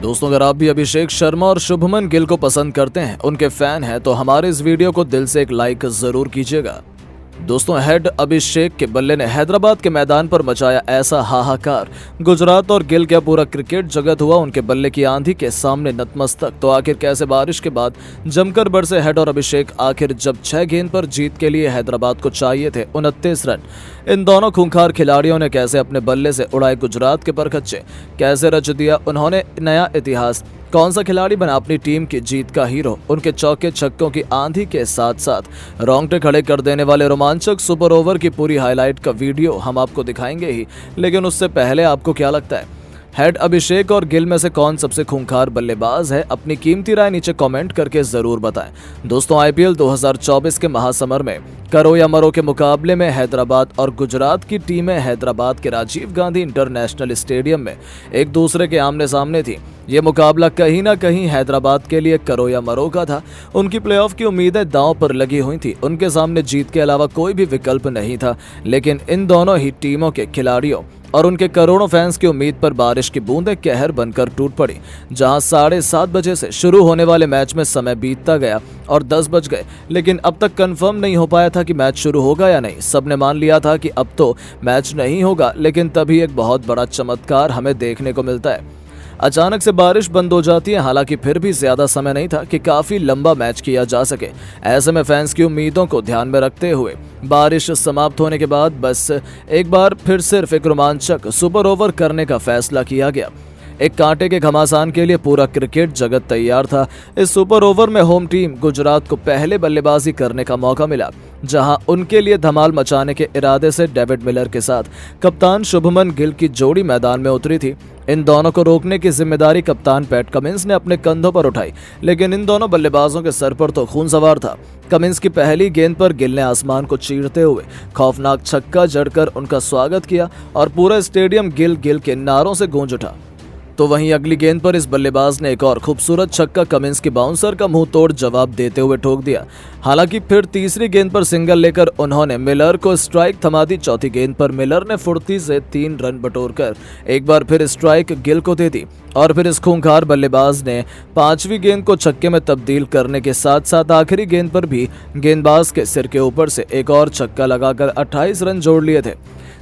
दोस्तों, अगर आप भी अभिषेक शर्मा और शुभमन गिल को पसंद करते हैं, उनके फैन हैं, तो हमारे इस वीडियो को दिल से एक लाइक जरूर कीजिएगा। दोस्तों, हेड अभिषेक के बल्ले ने हैदराबाद के मैदान पर मचाया ऐसा हाहाकार। गुजरात और गिल का पूरा क्रिकेट जगत हुआ उनके बल्ले की आंधी के सामने नतमस्तक। तो आखिर कैसे बारिश के बाद जमकर बरसे हेड और अभिषेक। आखिर जब 6 गेंद पर जीत के लिए हैदराबाद को चाहिए थे 29 रन, इन दोनों खूंखार खिलाड़ियों ने कैसे अपने बल्ले से उड़ाए गुजरात के परखच्चे, कैसे रच दिया उन्होंने नया इतिहास। कौन सा खिलाड़ी बना अपनी टीम की जीत का हीरो। उनके चौके छक्कों की आंधी के साथ साथ रोंगटे खड़े कर देने वाले रोमांचक सुपर ओवर की पूरी हाईलाइट का वीडियो हम आपको दिखाएंगे ही। लेकिन उससे पहले आपको क्या लगता है, हेड अभिषेक और गिल में से कौन सबसे खूंखार बल्लेबाज है? अपनी कीमती राय नीचे कमेंट करके जरूर बताएं। दोस्तों, आईपीएल 2024 के महासमर में करो या मरो के मुकाबले में हैदराबाद और गुजरात की टीमें हैदराबाद के राजीव गांधी इंटरनेशनल स्टेडियम में एक दूसरे के आमने सामने थी। ये मुकाबला कहीं ना कहीं हैदराबाद के लिए करो या मरो का था। उनकी प्लेऑफ की उम्मीदें दांव पर लगी हुई थी। उनके सामने जीत के अलावा कोई भी विकल्प नहीं था। लेकिन इन दोनों ही टीमों के खिलाड़ियों और उनके करोड़ों फैंस की उम्मीद पर बारिश की बूंदें कहर बनकर टूट पड़ी। जहां 7:30 बजे से शुरू होने वाले मैच में समय बीतता गया और 10 बज गए, लेकिन अब तक कंफर्म नहीं हो पाया था कि मैच शुरू होगा या नहीं। सबने मान लिया था कि अब तो मैच नहीं होगा, लेकिन तभी एक बहुत बड़ा चमत्कार हमें देखने को मिलता है। अचानक से बारिश बंद हो जाती है। हालांकि फिर भी ज्यादा समय नहीं था कि काफी लंबा मैच किया जा सके। ऐसे में फैंस की उम्मीदों को ध्यान में रखते हुए बारिश समाप्त होने के बाद बस एक बार फिर सिर्फ एक रोमांचक सुपर ओवर करने का फैसला किया गया। एक कांटे के घमासान के लिए पूरा क्रिकेट जगत तैयार था। इस सुपर ओवर में होम टीम गुजरात को पहले बल्लेबाजी करने का मौका मिला, जहां उनके लिए धमाल मचाने के इरादे से डेविड मिलर के साथ कप्तान शुभमन गिल की जोड़ी मैदान में उतरी थी। इन दोनों को रोकने की जिम्मेदारी कप्तान पैट कमिंस ने अपने कंधों पर उठाई, लेकिन इन दोनों बल्लेबाजों के सर पर तो खून सवार था। कमिंस की पहली गेंद पर गिल ने आसमान को चीरते हुए खौफनाक छक्का जड़कर उनका स्वागत किया और पूरा स्टेडियम गिल गिल के नारों से गूंज उठा। तो वहीं अगली गेंद पर इस बल्लेबाज ने एक और खूबसूरत छक्का कमिंस की बाउंसर का मुंह तोड़ जवाब देते हुए ठोक दिया। हालांकि फिर तीसरी गेंद पर सिंगल लेकर उन्होंने मिलर को स्ट्राइक थमा दी। चौथी गेंद पर मिलर ने फुर्ती से 3 रन बटोरकर एक बार फिर स्ट्राइक गिल को दे दी और फिर इस खूंखार बल्लेबाज ने 5वीं गेंद को छक्के में तब्दील करने के साथ साथ आखिरी गेंद पर भी गेंदबाज के सिर के ऊपर से एक और छक्का लगाकर 28 रन जोड़ लिए थे।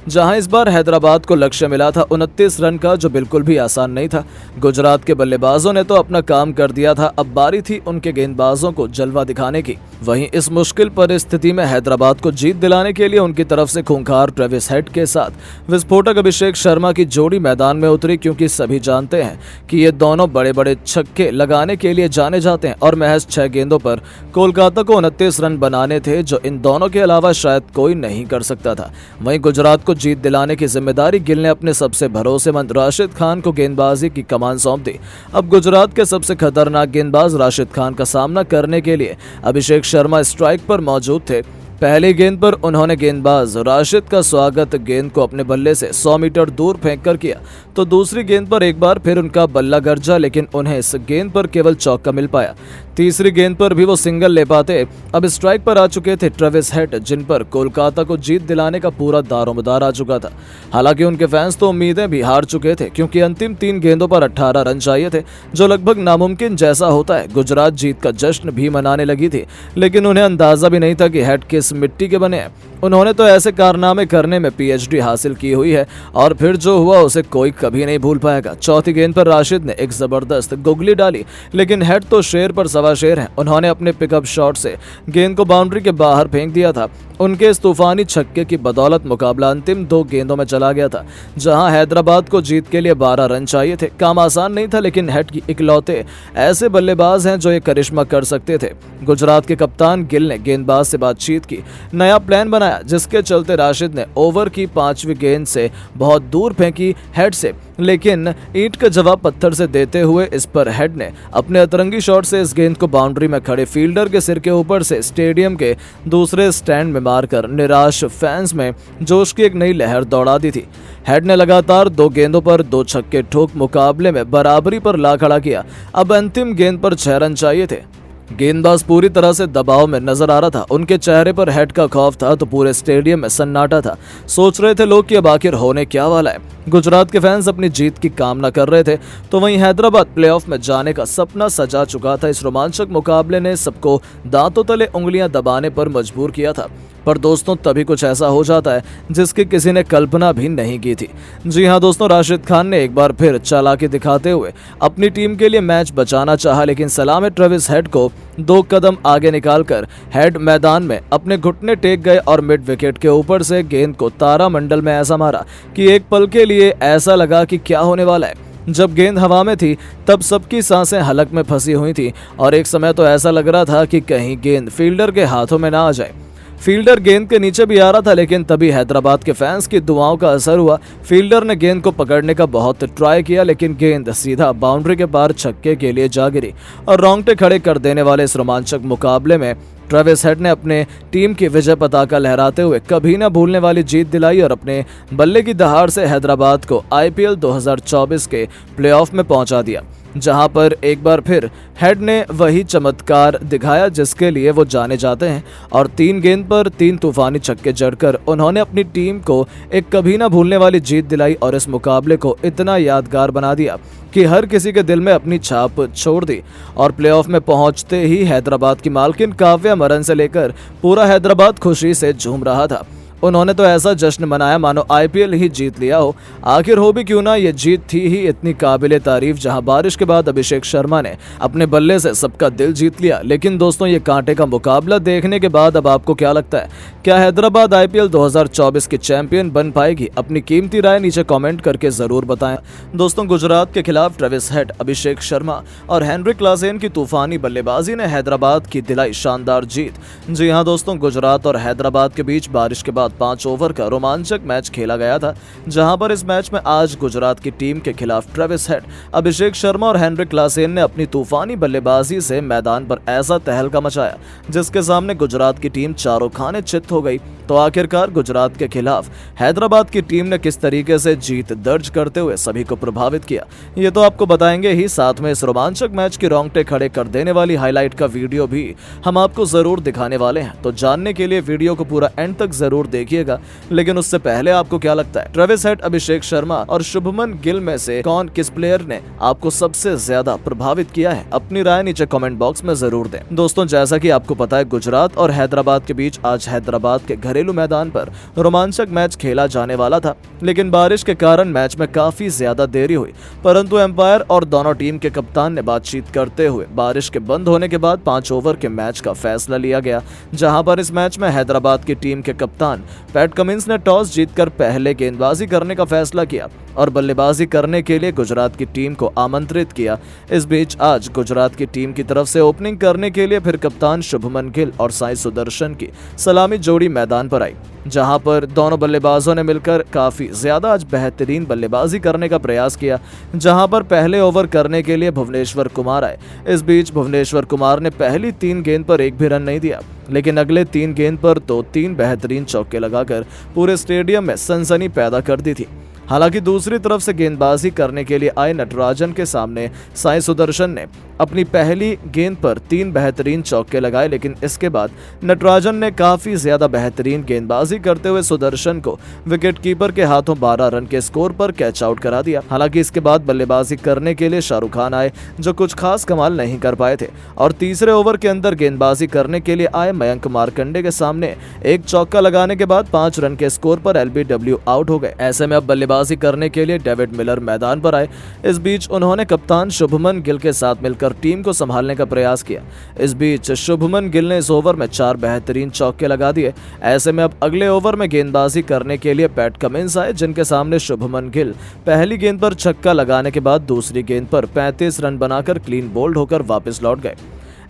जहां इस बार हैदराबाद को लक्ष्य मिला था 29 रन का, जो बिल्कुल भी आसान नहीं था। गुजरात के बल्लेबाजों ने तो अपना काम कर दिया था, अब बारी थी उनके गेंदबाजों को जलवा दिखाने की। वहीं इस मुश्किल परिस्थिति में हैदराबाद को जीत दिलाने के लिए उनकी तरफ से खूंखार ट्रेविस हेड के साथ विस्फोटक अभिषेक शर्मा की जोड़ी मैदान में उतरी, क्योंकि सभी जानते हैं कि ये दोनों बड़े बड़े छक्के लगाने के लिए जाने जाते हैं और महज 6 गेंदों पर कोलकाता को 29 रन बनाने थे, जो इन दोनों के अलावा शायद कोई नहीं कर सकता था। वहीं गुजरात को जीत दिलाने की जिम्मेदारी गिल ने अपने सबसे भरोसेमंद राशिद खान को गेंदबाजी की कमान सौंप दी। अब गुजरात के सबसे खतरनाक गेंदबाज राशिद खान का सामना करने के लिए अभिषेक शर्मा स्ट्राइक पर मौजूद थे। पहली गेंद पर उन्होंने गेंदबाज राशिद का स्वागत गेंद को अपने बल्ले से 100 मीटर दूर फेंककर किया, तो दूसरी गेंद पर एक बार फिर उनका बल्ला गरजा, लेकिन उन्हें इस गेंद पर केवल चौका मिल पाया। तीसरी गेंद पर भी वो सिंगल ले पाते। अब स्ट्राइक पर आ चुके थे ट्रेविस हेड, जिन पर कोलकाता को जीत दिलाने का पूरा दारोमदार आ चुका था। हालांकि उनके फैंस तो उम्मीदें भी हार चुके थे, क्योंकि अंतिम 3 गेंदों पर 18 रन चाहिए थे, जो लगभग नामुमकिन जैसा होता है। गुजरात जीत का जश्न भी मनाने लगी थी, लेकिन उन्हें अंदाजा भी नहीं था कि हेड किस मिट्टी के बने हैं। उन्होंने तो ऐसे कारनामे करने में पीएचडी हासिल की हुई है और फिर जो हुआ उसे कोई कभी नहीं भूल पाएगा। चौथी गेंद पर राशिद ने एक जबरदस्त गुगली डाली, लेकिन हेड तो शेर पर सवा शेर है। उन्होंने अपने पिकअप शॉट से गेंद को बाउंड्री के बाहर फेंक दिया था। उनके इस तूफानी छक्के की बदौलत मुकाबला अंतिम 2 गेंदों में चला गया था, जहां हैदराबाद को जीत के लिए 12 रन चाहिए थे। काम आसान नहीं था, लेकिन हेड की इकलौते ऐसे बल्लेबाज हैं जो ये करिश्मा कर सकते थे। गुजरात के कप्तान गिल ने गेंदबाज से बातचीत की, नया प्लान बनाया, जिसके चलते राशिद ने ओवर की 5वीं गेंद से बहुत दूर फेंकी हेड से, लेकिन ईंट का जवाब पत्थर से देते हुए इस पर हेड ने अपने अतरंगी शॉट से इस गेंद को बाउंड्री में खड़े फील्डर के सिर के ऊपर से स्टेडियम के दूसरे स्टैंड में मारकर निराश फैंस में जोश की एक नई लहर दौड़ा दी थी। हेड ने लगातार 2 गेंदों पर 2 छक्के ठोक मुकाबले में बराबरी पर ला खड़ा किया। अब अंतिम गेंद पर 6 रन चाहिए थे। गेंदबाज पूरी तरह से दबाव में नजर आ रहा था। उनके चेहरे पर हेड का खौफ था तो पूरे स्टेडियम में सन्नाटा था। सोच रहे थे लोग कि अब आखिर होने क्या वाला है। गुजरात के फैंस अपनी जीत की कामना कर रहे थे तो वहीं हैदराबाद प्लेऑफ में जाने का सपना सजा चुका था। इस रोमांचक मुकाबले ने सबको दांतों तले उंगलियां दबाने पर मजबूर किया था। पर दोस्तों तभी कुछ ऐसा हो जाता है जिसकी किसी ने कल्पना भी नहीं की थी। जी हाँ दोस्तों, राशिद खान ने एक बार फिर चालाकी दिखाते हुए अपनी टीम के लिए मैच बचाना चाहा, लेकिन सलामी ट्रेविस हेड को 2 कदम आगे निकालकर हेड मैदान में अपने घुटने टेक गए और मिड विकेट के ऊपर से गेंद को तारामंडल में ऐसा मारा कि एक पल के लिए ऐसा लगा कि क्या होने वाला है। जब गेंद हवा में थी तब सबकी सांसें हलक में फंसी हुई थी और एक समय तो ऐसा लग रहा था कि कहीं गेंद फील्डर के हाथों में ना आ जाए। फील्डर गेंद के नीचे भी आ रहा था, लेकिन तभी हैदराबाद के फैंस की दुआओं का असर हुआ। फील्डर ने गेंद को पकड़ने का बहुत ट्राई किया, लेकिन गेंद सीधा बाउंड्री के पार छक्के के लिए जा गिरी और रोंगटे खड़े कर देने वाले इस रोमांचक मुकाबले में ट्रेविस हेड ने अपने टीम की विजय पताका लहराते हुए कभी न भूलने वाली जीत दिलाई और अपने बल्ले की दहाड़ से हैदराबाद को IPL 2024 के प्लेऑफ में पहुंचा दिया, जहां पर एक बार फिर हेड ने वही चमत्कार दिखाया जिसके लिए वो जाने जाते हैं और 3 गेंद पर 3 तूफानी छक्के जड़कर उन्होंने अपनी टीम को एक कभी ना भूलने वाली जीत दिलाई और इस मुकाबले को इतना यादगार बना दिया कि हर किसी के दिल में अपनी छाप छोड़ दी। और प्लेऑफ में पहुंचते ही हैदराबाद की मालकिन काव्या मरन से लेकर पूरा हैदराबाद खुशी से झूम रहा था। उन्होंने तो ऐसा जश्न मनाया मानो IPL ही जीत लिया हो। आखिर हो भी क्यों ना, ये जीत थी ही इतनी काबिले तारीफ, जहां बारिश के बाद अभिषेक शर्मा ने अपने बल्ले से सबका दिल जीत लिया। लेकिन दोस्तों ये कांटे का मुकाबला देखने के बाद अब आपको क्या लगता है, क्या हैदराबाद IPL 2024 की चैंपियन बन पाएगी? अपनी कीमती राय नीचे कॉमेंट करके जरूर बताएं। दोस्तों गुजरात के खिलाफ ट्रेविस हेड, अभिषेक शर्मा और हेनरिक क्लासेन की तूफानी बल्लेबाजी ने हैदराबाद की दिलाई शानदार जीत। जी हाँ दोस्तों, गुजरात और हैदराबाद के बीच बारिश के बाद 5 ओवर का रोमांचक मैच खेला गया था, जहां पर इस मैच में आज गुजरात की टीम के खिलाफ ट्रेविस हेड, अभिषेक शर्मा और हेनरिक क्लासेन ने अपनी तूफानी बल्लेबाजी से मैदान पर ऐसा तहलका मचाया जिसके सामने गुजरात की टीम चारों खाने चित हो गई। तो आखिरकार गुजरात के खिलाफ हैदराबाद की टीम ने किस तरीके से जीत दर्ज करते हुए सभी को प्रभावित किया, ये तो आपको बताएंगे ही। साथ में इस रोमांचक मैच के रोंगटे खड़े कर देने वाली हाईलाइट का वीडियो भी हम आपको जरूर दिखाने वाले हैं, तो जानने के लिए वीडियो को पूरा एंड तक जरूर देखिएगा। लेकिन उससे पहले आपको क्या लगता है, ट्रेविस हेड, अभिषेक शर्मा और शुभमन गिल में से कौन, किस प्लेयर ने आपको सबसे ज्यादा प्रभावित किया है? अपनी राय नीचे कमेंट बॉक्स में जरूर दें। दोस्तों जैसा कि आपको पता है, गुजरात और हैदराबाद के बीच आज हैदराबाद के घरेलू मैदान पर रोमांचक मैच खेला जाने वाला था, लेकिन बारिश के कारण मैच में काफी ज्यादा देरी हुई। परंतु एम्पायर और दोनों टीम के कप्तान ने बातचीत करते हुए बारिश के बंद होने के बाद 5 ओवर के मैच का फैसला लिया गया, जहां पर इस मैच में हैदराबाद की टीम के कप्तान पैट कमिंस ने टॉस जीतकर पहले गेंदबाजी करने का फैसला किया और बल्लेबाजी करने के लिए गुजरात की टीम को आमंत्रित किया। इस बीच आज गुजरात की टीम की तरफ से ओपनिंग करने के लिए फिर कप्तान शुभमन गिल और साई सुदर्शन की सलामी जोड़ी मैदान पर आई, जहां पर दोनों बल्लेबाजों ने मिलकर काफी ज्यादा आज बेहतरीन बल्लेबाजी करने का प्रयास किया, जहां पर पहले ओवर करने के लिए भुवनेश्वर कुमार आए। इस बीच भुवनेश्वर कुमार ने पहली 3 गेंद पर एक भी रन नहीं दिया, लेकिन अगले 3 गेंद पर तो 3 बेहतरीन चौके लगाकर पूरे स्टेडियम में सनसनी पैदा कर दी थी। हालांकि दूसरी तरफ से गेंदबाजी करने के लिए आए नटराजन के सामने साई सुदर्शन ने अपनी पहली गेंद पर 3 बेहतरीन चौके लगाए, लेकिन इसके बाद नटराजन ने काफी ज्यादा बेहतरीन गेंदबाजी करते हुए सुदर्शन को विकेटकीपर के हाथों 12 रन के स्कोर पर कैच आउट करा दिया। हालांकि इसके बाद बल्लेबाजी करने के लिए शाहरुख खान आए, जो कुछ खास कमाल नहीं कर पाए थे, और तीसरे ओवर के अंदर गेंदबाजी करने के लिए आए मयंक मार्कंडे के सामने एक चौका लगाने के बाद 5 रन के स्कोर पर LBW आउट हो गए। ऐसे में अब बल्लेबाजी करने के लिए डेविड मिलर मैदान पर आए। इस बीच उन्होंने कप्तान शुभमन गिल के साथ मिलकर टीम को संभालने का प्रयास किया। इस बीच शुभमन गिल ने इस ओवर में 4 बेहतरीन चौके लगा दिए। ऐसे में अब अगले ओवर में गेंदबाजी करने के लिए पैट कमिंस आए, जिनके सामने शुभमन गिल पहली गेंद पर छक्का लगाने के बाद दूसरी गेंद पर 35 रन बनाकर क्लीन बोल्ड होकर वापस लौट गए।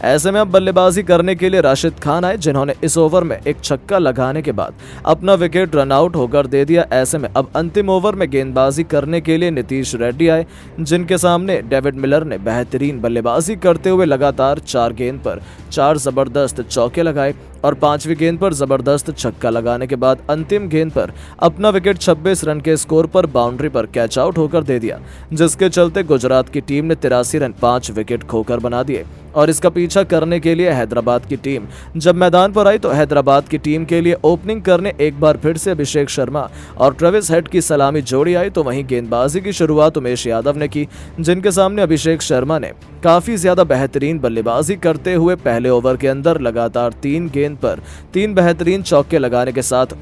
ऐसे में अब बल्लेबाजी करने के लिए राशिद खान आए, जिन्होंने इस ओवर में एक छक्का लगाने के बाद अपना विकेट रन आउट होकर दे दिया। ऐसे में अब अंतिम ओवर में गेंदबाजी करने के लिए नीतीश रेड्डी आए, जिनके सामने डेविड मिलर ने बेहतरीन बल्लेबाजी करते हुए लगातार 4 गेंद पर 4 जबरदस्त चौके लगाए और 5वीं गेंद पर जबरदस्त छक्का लगाने के बाद अंतिम गेंद पर अपना विकेट 26 रन के स्कोर पर बाउंड्री पर कैच आउट होकर दे दिया, जिसके चलते गुजरात की टीम ने 83 रन 5 विकेट खोकर बना दिए। और इसका पीछा करने के लिए हैदराबाद की टीम जब मैदान पर आई तो हैदराबाद की टीम के लिए ओपनिंग करने एक बार फिर से अभिषेक शर्मा और ट्रेविस हेड की सलामी जोड़ी आई, तो वहीं गेंदबाजी की शुरुआत उमेश यादव ने की, जिनके सामने अभिषेक शर्मा ने काफी ज्यादा बेहतरीन बल्लेबाजी करते हुए पहले ओवर के अंदर लगातार 3 गेंद पर 3 बेहतरीन चौके लगाने के साथ